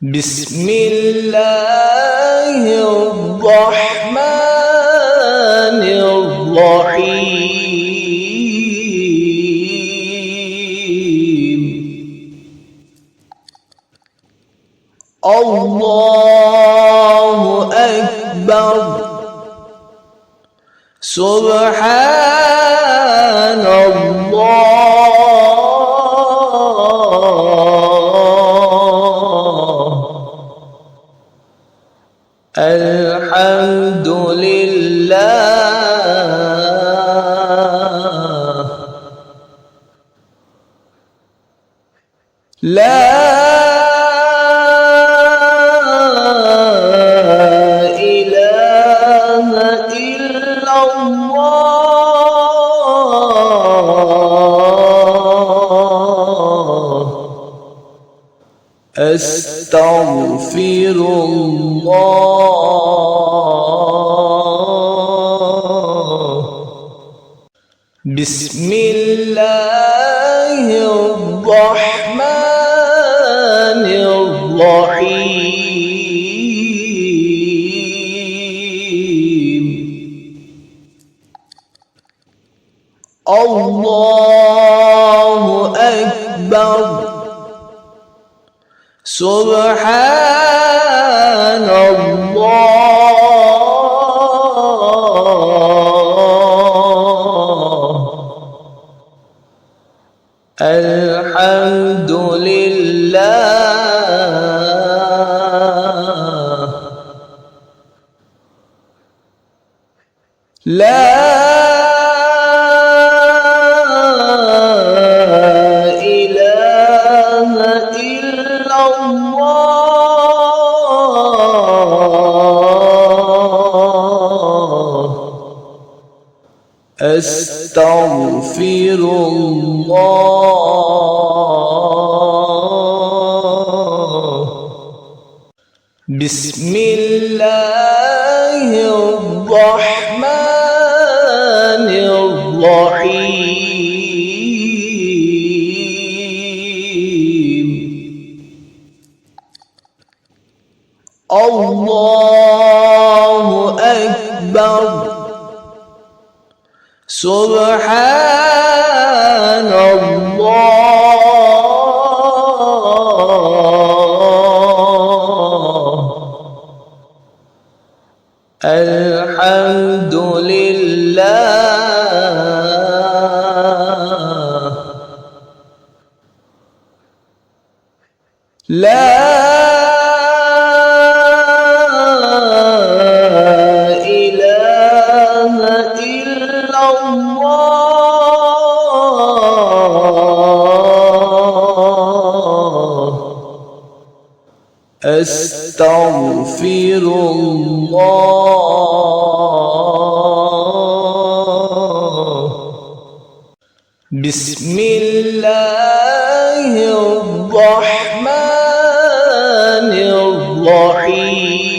بسم الله الرحمن الرحيم. الله أكبر. سبحان الله. الحمد لله. لا إله إلا الله. أستغفر الله. بسم الله الرحمن الرحيم. الله أكبر. سبحان الله. الحمد لله. لا إله إلا الله. أستغفر الله. بسم الله الرحمن الرحيم. الله أكبر. سبحان الله. الحمد لله. لا إله إلا الله. أستغفر الله. بسم الله الرحمن الرحيم.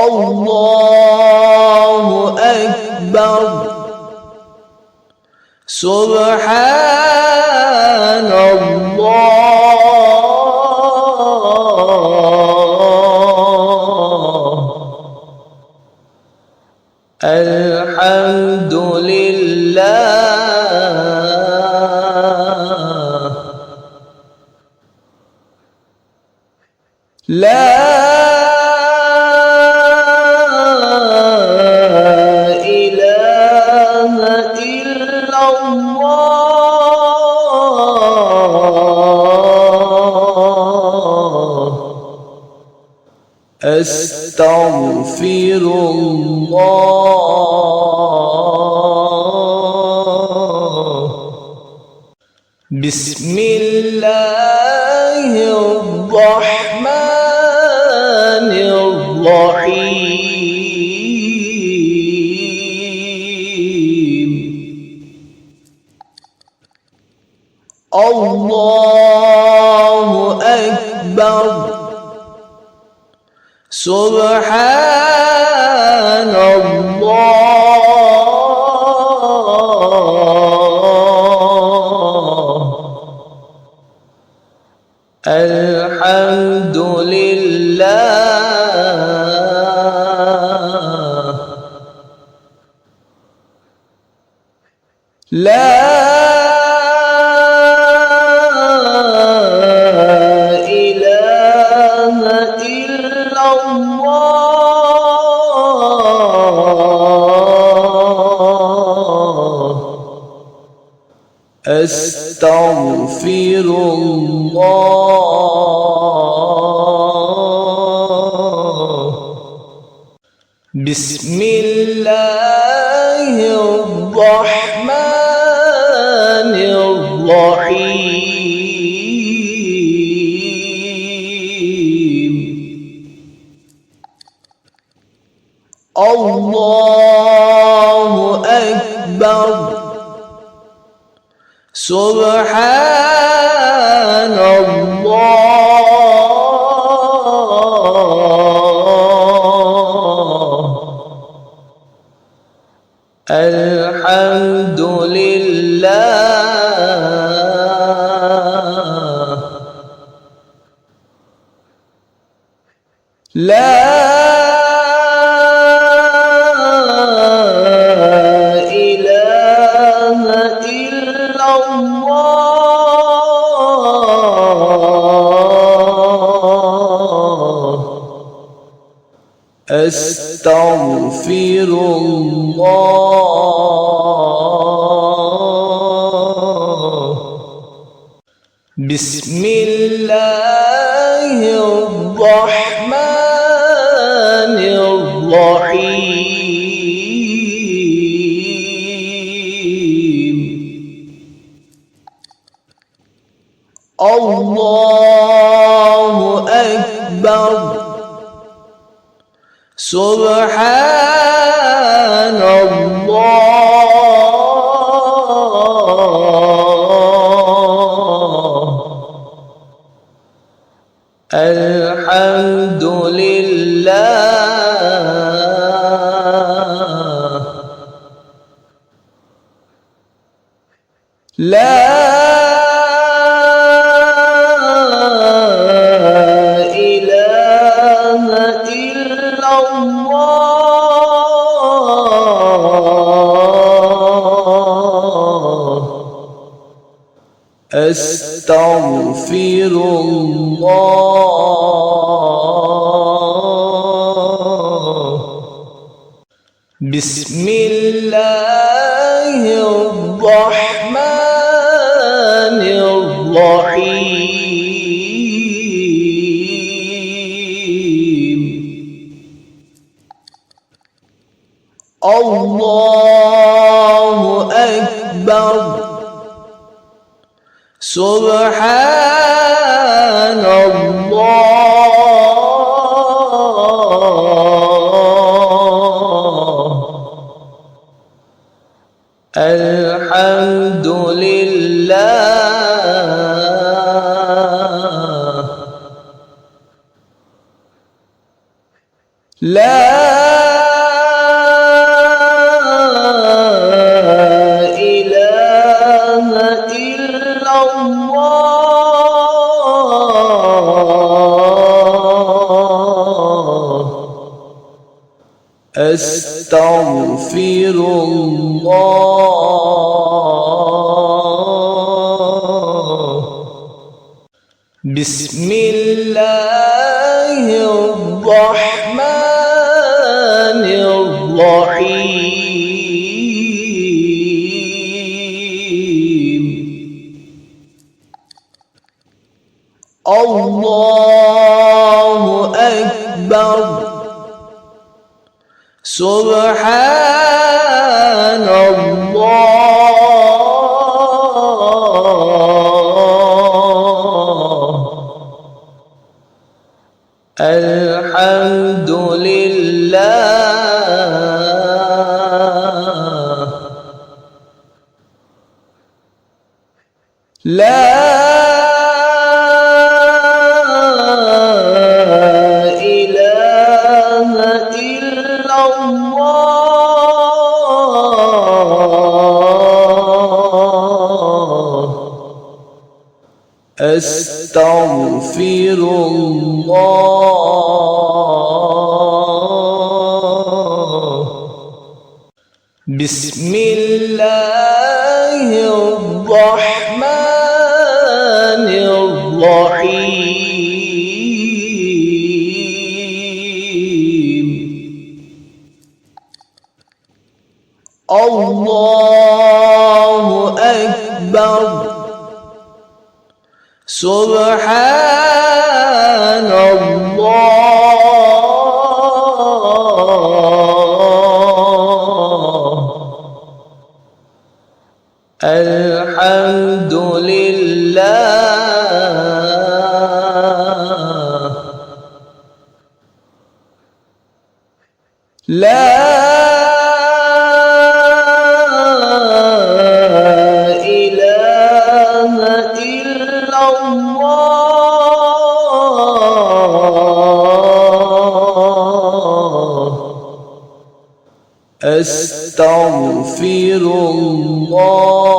الله أكبر. سبحان الله. الحمد لله. لا إله إلا الله. أستغفر الله. بسم الله الرحمن الرحيم. الله أكبر. سبحان الله. الحمد لله لا إله إلا الله أستغفر الله بسم الله الرحمن الرحيم الله أكبر سبحان الله الحمد لله لا إله إلا الله أستغفر الله بسم الله الرحمن الرحيم الله أكبر سبحان الله الحمد لله لا إله إلا الله أستغفر الله بسم الله الرحمن الرحيم الله أكبر سبحان الله الحمد لله لا إله إلا الله أستغفر الله بسم الله الرحمن الرحيم الله أكبر سبحان الله الحمد لله لا إله إلا الله أستغفر الله. بسم الله الرحمن الرحيم. الله أكبر. سبحان الله. الحمد لله. لا إله إلا الله. أستغفر الله.